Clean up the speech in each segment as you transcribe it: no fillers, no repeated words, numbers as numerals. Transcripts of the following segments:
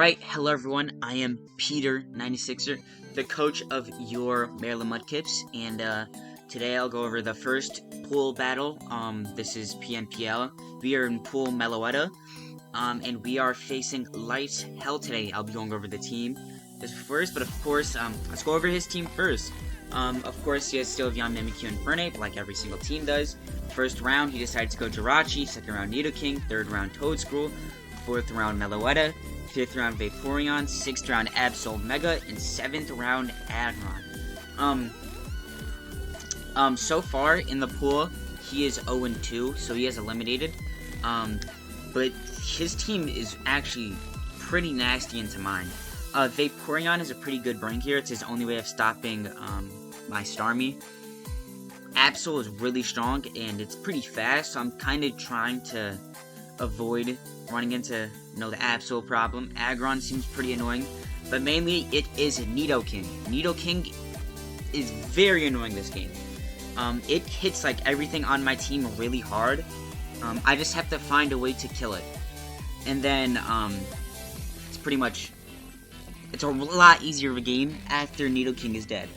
Alright, hello everyone, I am Peter96er, the coach of your Maryland Mudkips, and today I'll go over the first pool battle. This is PMPL. We are in pool Meloetta, and we are facing Light Hell today. I'll be going over the team first, but of course, let's go over his team first. Of course, he has Sylveon, Mimikyu, and Fernape, like every single team does. First round, he decided to go Jirachi, second round Nidoking, third round Toedscruel, fourth round Meloetta, 5th round Vaporeon, 6th round Absol Mega, and 7th round Aggron. So far in the pool, he is 0-2, so he has eliminated. But his team is actually pretty nasty into mine. Vaporeon is a pretty good brain here. It's his only way of stopping, my Starmie. Absol is really strong, and it's pretty fast, so I'm kind of trying to avoid running into, the Absol problem. Aggron seems pretty annoying, but mainly it is Nidoking. Nidoking is very annoying this game. It hits like everything on my team really hard. I just have to find a way to kill it. And then, it's a lot easier of a game after Nidoking is dead.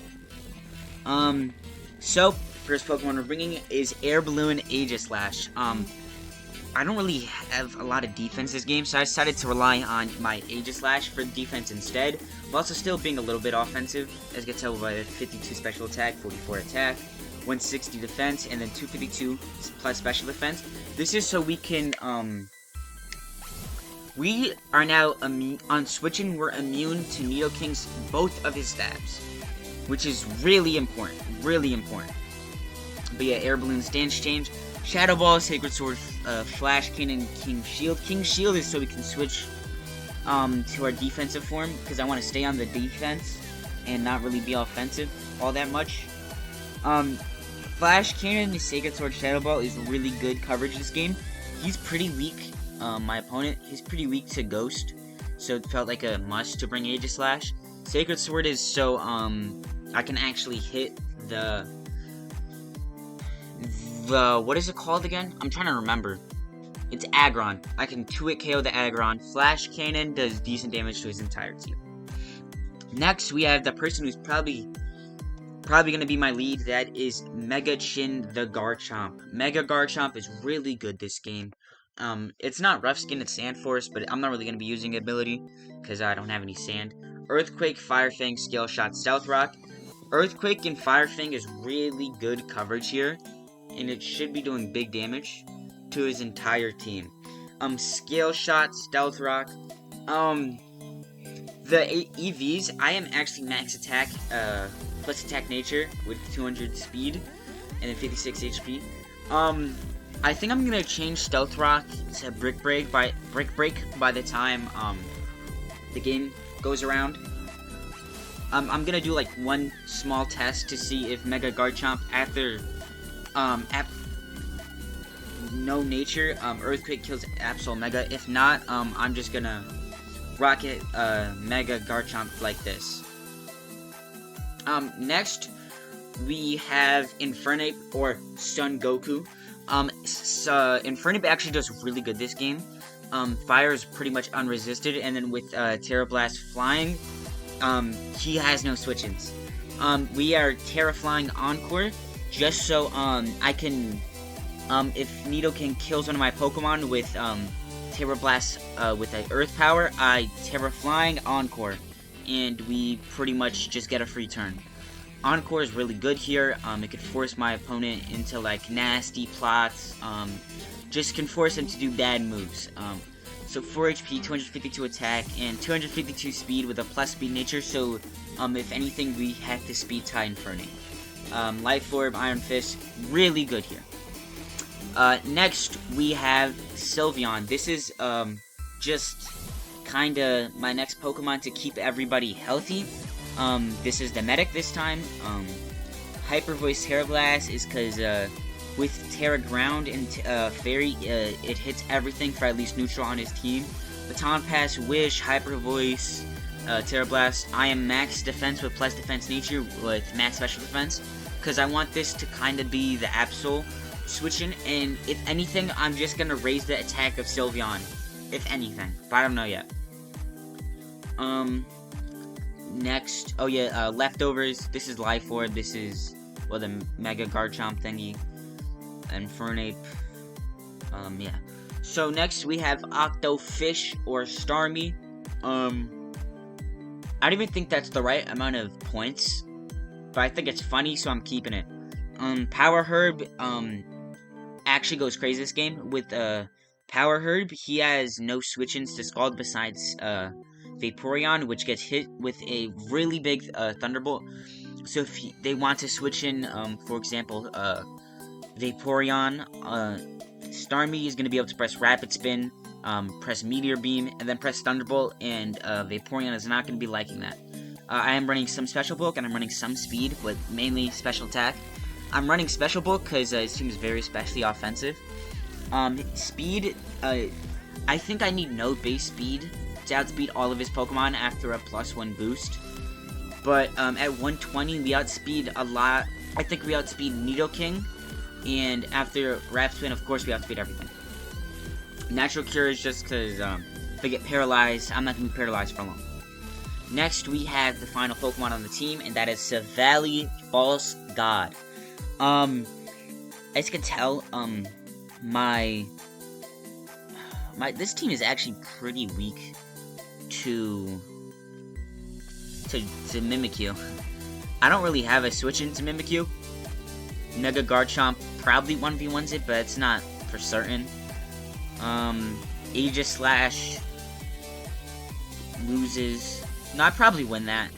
So, first Pokemon we're bringing is Air Balloon Aegislash. I don't really have a lot of defense this game, so I decided to rely on my Aegislash for defense instead, while also still being a little bit offensive, as you can tell by the 52 special attack, 44 attack, 160 defense, and then 252 plus special defense. This is so we can, we are now on switching, we're immune to Nidoking's both of his stabs, which is really important, But yeah, Air Balloon stance change, Shadow Ball, Sacred Sword, Flash Cannon, King Shield. King Shield is so we can switch to our defensive form, because I want to stay on the defense and not really be offensive all that much. Flash Cannon, Sacred Sword, Shadow Ball is really good coverage this game. He's pretty weak, my opponent, he's pretty weak to Ghost, so it felt like a must to bring Aegislash. Sacred Sword is so, I can actually hit the what is it called again? I'm trying to remember. It's Aggron. I can 2-hit KO the Aggron. Flash Cannon does decent damage to his entire team. Next, we have the person who's probably going to be my lead. That is Mega Chin the Garchomp. Mega Garchomp is really good this game. It's not Rough Skin, it's Sand Force, but I'm not really going to be using ability because I don't have any sand. Earthquake, Fire Fang, Scale Shot, Stealth Rock. Earthquake and Fire Fang is really good coverage here, and it should be doing big damage to his entire team. Scale Shot, Stealth Rock. The EVs, I am actually max attack, plus attack nature with 200 speed and then 56 HP. I think I'm gonna change Stealth Rock to Brick Break by the time the game goes around. I'm gonna do like one small test to see if Mega Garchomp after no nature, Earthquake kills Absol Mega. If not, I'm just gonna rocket Mega Garchomp like this. Next we have Infernape or Sun Goku. Infernape actually does really good this game. Fire is pretty much unresisted, and then with Terra Blast flying, he has no switch-ins. We are Terra Flying Encore, just so, I can, if Nidoking kills one of my Pokemon with, Terra Blast, with a Earth Power, I Terra Flying Encore, and we pretty much just get a free turn. Encore is really good here. It could force my opponent into, like, nasty plots, just can force him to do bad moves. So 4 HP, 252 attack, and 252 speed with a plus speed nature, so, if anything, we have to speed tie Infernape. Life Orb, Iron Fist, really good here. Next, we have Sylveon. This is, just kinda my next Pokemon to keep everybody healthy. This is the Medic this time. Hyper Voice Terra Blast is because, with Terra Ground and, Fairy, it hits everything for at least neutral on his team. Baton Pass, Wish, Hyper Voice, Terra Blast. I am max defense with plus defense nature with max special defense, because I want this to kind of be the Absol switching, and if anything, I'm just going to raise the attack of Sylveon, if anything, but I don't know yet. Next, oh yeah, leftovers. This is Life Orb. This is, well, the Mega Garchomp thingy. Infernape. Yeah. So next we have Octofish or Starmie. I don't even think that's the right amount of points, but I think it's funny, so I'm keeping it. Power Herb, actually goes crazy this game. With, Power Herb, he has no switch-ins to Scald besides, Vaporeon, which gets hit with a really big, Thunderbolt. So if they want to switch in, for example, Vaporeon, Starmie is going to be able to press Rapid Spin, press Meteor Beam, and then press Thunderbolt, and Vaporeon is not going to be liking that. I am running some Special Bulk, and I'm running some Speed, but mainly Special Attack. I'm running Special Bulk because his team is very specially offensive. Speed, I think I need no base speed to outspeed all of his Pokemon after a +1 boost. But at 120, we outspeed a lot. I think we outspeed Nidoking, and after Rapid Spin, of course, we outspeed everything. Natural Cure is just because if I get paralyzed, I'm not going to be paralyzed for long. Next, we have the final Pokemon on the team, and that is Savali False God. As you can tell, this team is actually pretty weak to Mimikyu. I don't really have a switch into Mimikyu. Mega Garchomp probably 1v1s it, but it's not for certain. Aegislash loses. No, I probably win that.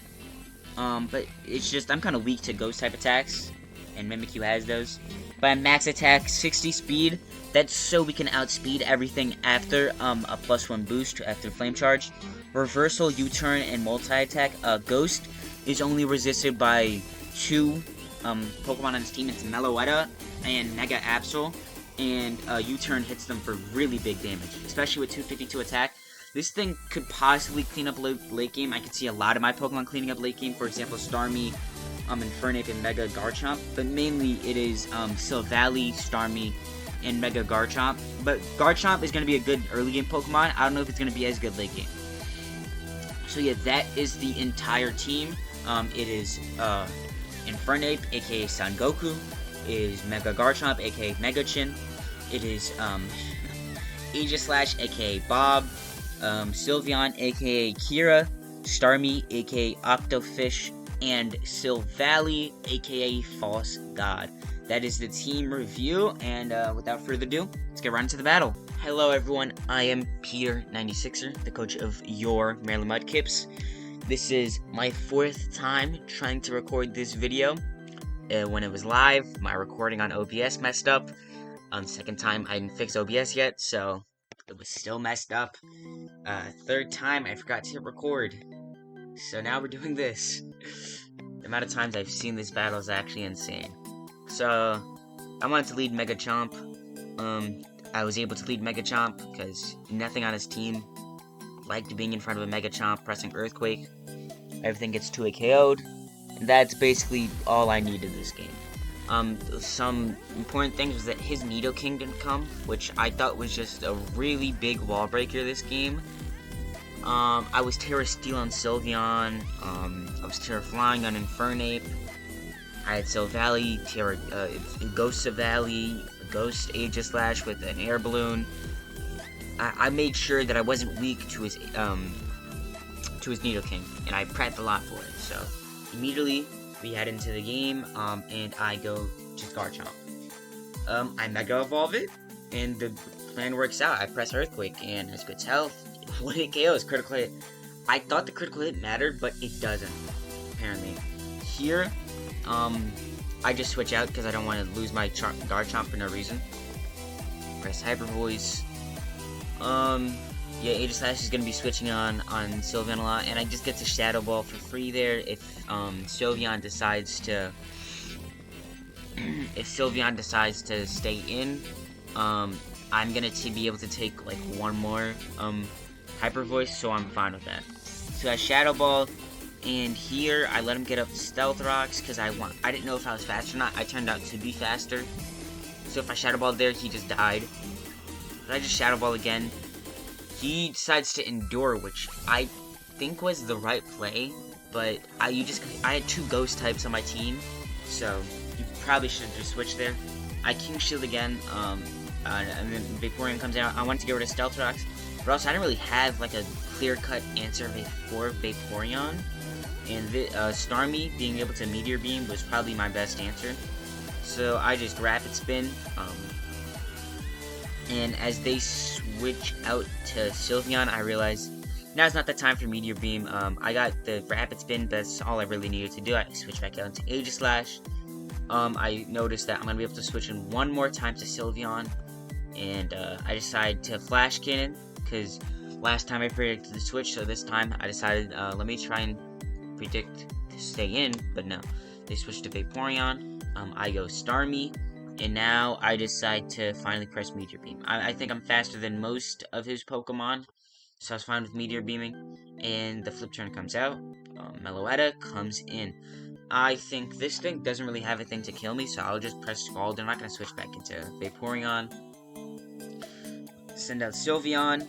But it's just, I'm kind of weak to ghost type attacks, and Mimikyu has those. But I'm max attack, 60 speed. That's so we can outspeed everything after a +1 boost after Flame Charge. Reversal, U-turn, and multi-attack. Ghost is only resisted by 2 Pokemon on his team. It's Meloetta and Mega Absol. And U-turn hits them for really big damage, especially with 252 attack. This thing could possibly clean up late game. I could see a lot of my Pokemon cleaning up late game. For example, Starmie, Infernape, and Mega Garchomp. But mainly it is Silvally, Starmie, and Mega Garchomp. But Garchomp is going to be a good early game Pokemon. I don't know if it's going to be as good late game. So yeah, that is the entire team. It is Infernape, aka Son Goku. It is Mega Garchomp, aka Mega Chin. It is Aegislash, aka Bob. Sylveon, aka Kira. Starmie, aka Octofish. And Silvally, aka False God. That is the team review, and without further ado, let's get right into the battle. Hello everyone, I am Peter96er, the coach of your Maryland Mudkips. This is my 4th time trying to record this video. When it was live, my recording on OBS messed up. The 2nd time, I didn't fix OBS yet, so it was still messed up. 3rd time, I forgot to hit record. So now we're doing this. The amount of times I've seen this battle is actually insane. So, I wanted to lead Mega Chomp. I was able to lead Mega Chomp because nothing on his team liked being in front of a Mega Chomp pressing Earthquake. Everything gets 2-hit KO'd, and that's basically all I needed this game. Some important things was that his Nidoking didn't come, which I thought was just a really big wall breaker this game. I was Terra Steel on Sylveon, I was Terra Flying on Infernape. I had Silvally, Ghost Silvally, Ghost Aegislash with an air balloon. I made sure that I wasn't weak to his Nidoking, and I prepped a lot for it. So immediately we head into the game, and I go to Garchomp. I Mega Evolve it, and the plan works out. I press Earthquake, and as you could tell, 1-hit KO is critical hit. I thought the critical hit mattered, but it doesn't, apparently. Here, I just switch out because I don't want to lose my Garchomp for no reason. Press Hyper Voice. Yeah, Aegislash is going to be switching on Sylveon a lot, and I just get to Shadow Ball for free there if Sylveon decides to stay in. I'm going to be able to take like one more Hyper Voice, so I'm fine with that. So I Shadow Ball. And here, I let him get up to Stealth Rocks, because I didn't know if I was fast or not. I turned out to be faster. So if I Shadow Balled there, he just died. But I just Shadow Ball again. He decides to Endure, which I think was the right play, but I had 2 ghost types on my team, so you probably should have just switched there. I King Shield again, and then Vaporeon comes out. I wanted to get rid of Stealth Rocks, but also I didn't really have like a clear-cut answer for Vaporeon, and Starmie being able to Meteor Beam was probably my best answer. So I just Rapid Spin, and as they switch out to Sylveon, I realized now's not the time for Meteor Beam. I got the Rapid Spin, that's all I really needed to do. I switched back out into Aegislash. I noticed that I'm going to be able to switch in one more time to Sylveon, and I decided to Flash Cannon, because last time I predicted the switch, so this time I decided, let me try and predict to stay in, but no. They switched to Vaporeon, I go Starmie, and now I decide to finally press Meteor Beam. I think I'm faster than most of his Pokemon, so I was fine with Meteor Beaming, and the flip turn comes out, Meloetta comes in. I think this thing doesn't really have a thing to kill me, so I'll just press Scald. I'm not going to switch back into Vaporeon. Send out Sylveon,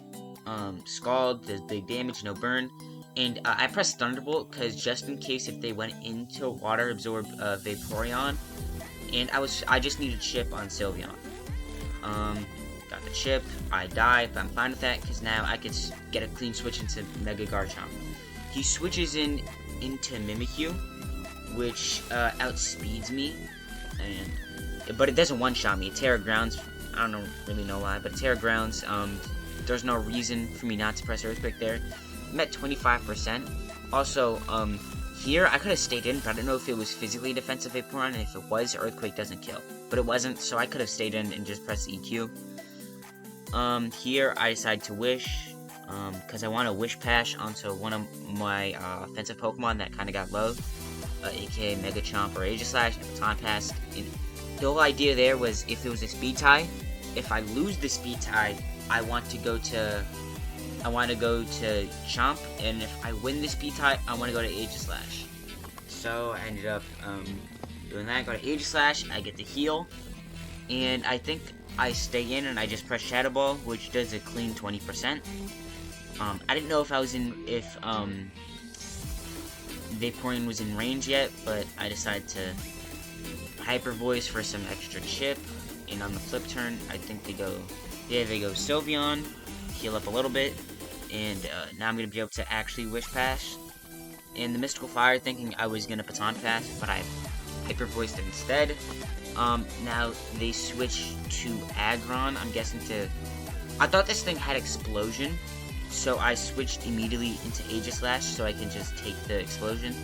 Scald, does big damage, no burn. And I pressed Thunderbolt, because just in case if they went into Water Absorb Vaporeon, and I just needed Chip on Sylveon. Got the Chip, I die, but I'm fine with that, because now I could get a clean switch into Mega Garchomp. He switches into Mimikyu, which outspeeds me, but it doesn't one-shot me. Terra Grounds, I don't really know why, but Terra Grounds, there's no reason for me not to press Earthquake there. I'm at 25%. Also, here I could have stayed in, but I don't know if it was physically defensive Vaporeon, and if it was, Earthquake doesn't kill. But it wasn't, so I could have stayed in and just pressed EQ. Here I decide to Wish, because I want to Wish Pash onto one of my offensive Pokemon that kind of got low, aka Mega Chomp or Aegislash, and Baton Pass. And the whole idea there was if it was a speed tie, if I lose the speed tie, I want to go to Chomp, and if I win the speed tie, I want to go to Aegislash. So I ended up doing that. Go to Aegislash, I get the heal, and I think I stay in and I just press Shadow Ball, which does a clean 20%. I didn't know if Vaporeon was in range yet, but I decided to Hyper Voice for some extra chip, and on the flip turn, I think they go Sylveon, heal up a little bit, and now I'm going to be able to actually Wish Pass. And the Mystical Fire, thinking I was going to Baton Pass, but I Hyper Voiced instead. Now they switch to Aggron, I'm guessing I thought this thing had Explosion, so I switched immediately into Aegislash so I can just take the Explosion.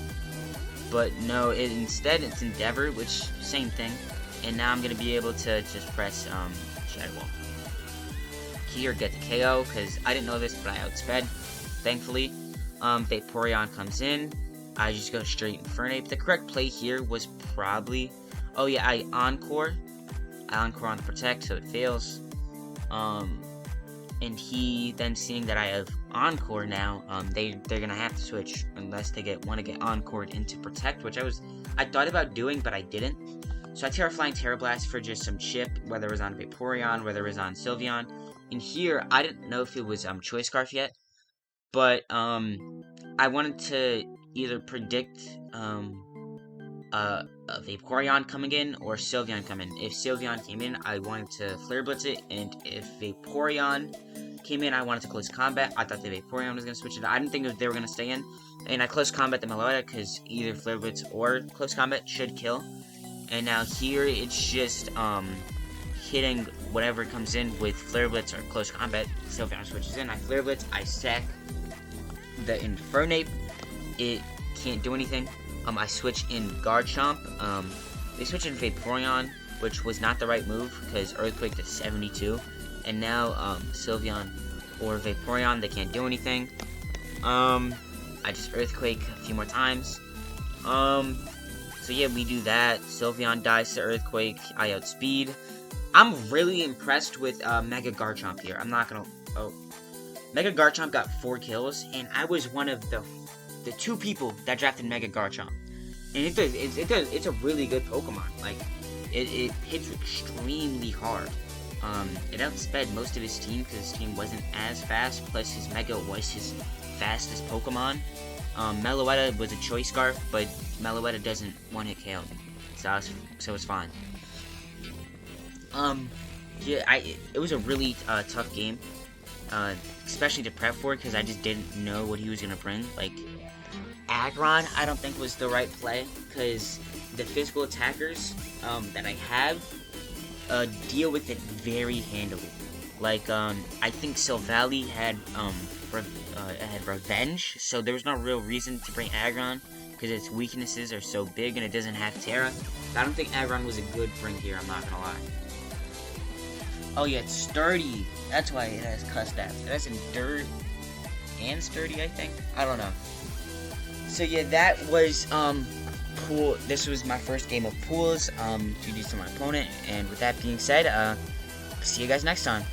But no, instead it's Endeavor, which, same thing. And now I'm going to be able to just press Shadow Ball. Here, get the KO, because I didn't know this, but I outsped, thankfully. Vaporeon comes in. I just go straight Infernape. The correct play here was probably... Oh yeah, I Encore on the Protect, so it fails. And he then, seeing that I have Encore now, they're gonna have to switch unless they want to get Encored into Protect, which I thought about doing, but I didn't. So I Terraflying Terra Blast for just some chip, whether it was on Vaporeon, whether it was on Sylveon. And here, I didn't know if it was Choice Scarf yet, but I wanted to either predict a Vaporeon coming in or Sylveon coming in. If Sylveon came in, I wanted to Flare Blitz it, and if Vaporeon came in, I wanted to Close Combat. I thought the Vaporeon was going to switch it. I didn't think they were going to stay in, and I Close Combat the Meloetta because either Flare Blitz or Close Combat should kill. And now here, it's just hitting whatever comes in with Flare Blitz or Close Combat. Sylveon switches in, I Flare Blitz, I sack the Infernape. It can't do anything. I switch in Garchomp. They switch in Vaporeon, which was not the right move because Earthquake to 72. And now Sylveon or Vaporeon, they can't do anything. I just Earthquake a few more times. So yeah, we do that. Sylveon dies to Earthquake. I outspeed. I'm really impressed with Mega Garchomp here. I'm not gonna... Oh. Mega Garchomp got 4 kills, and I was one of the 2 people that drafted Mega Garchomp. And it's a really good Pokemon. Like, it hits extremely hard. It outsped most of his team because his team wasn't as fast, plus his Mega was his fastest Pokemon. Meloetta was a choice scarf, but Meloetta doesn't one-hit KO, so it's fine. Yeah, it was a really tough game, especially to prep for, because I just didn't know what he was gonna bring. Like, Aggron, I don't think was the right play, because the physical attackers that I have deal with it very handily. Like, I think Silvally had Revenge, so there was no real reason to bring Aggron, because its weaknesses are so big and it doesn't have Terra. I don't think Aggron was a good bring here, I'm not gonna lie. Oh yeah, it's sturdy. That's why it has cuss stats. It has endure and sturdy, I think. I don't know. So yeah, that was pool. This was my first game of pools. GG's to my opponent. And with that being said, see you guys next time.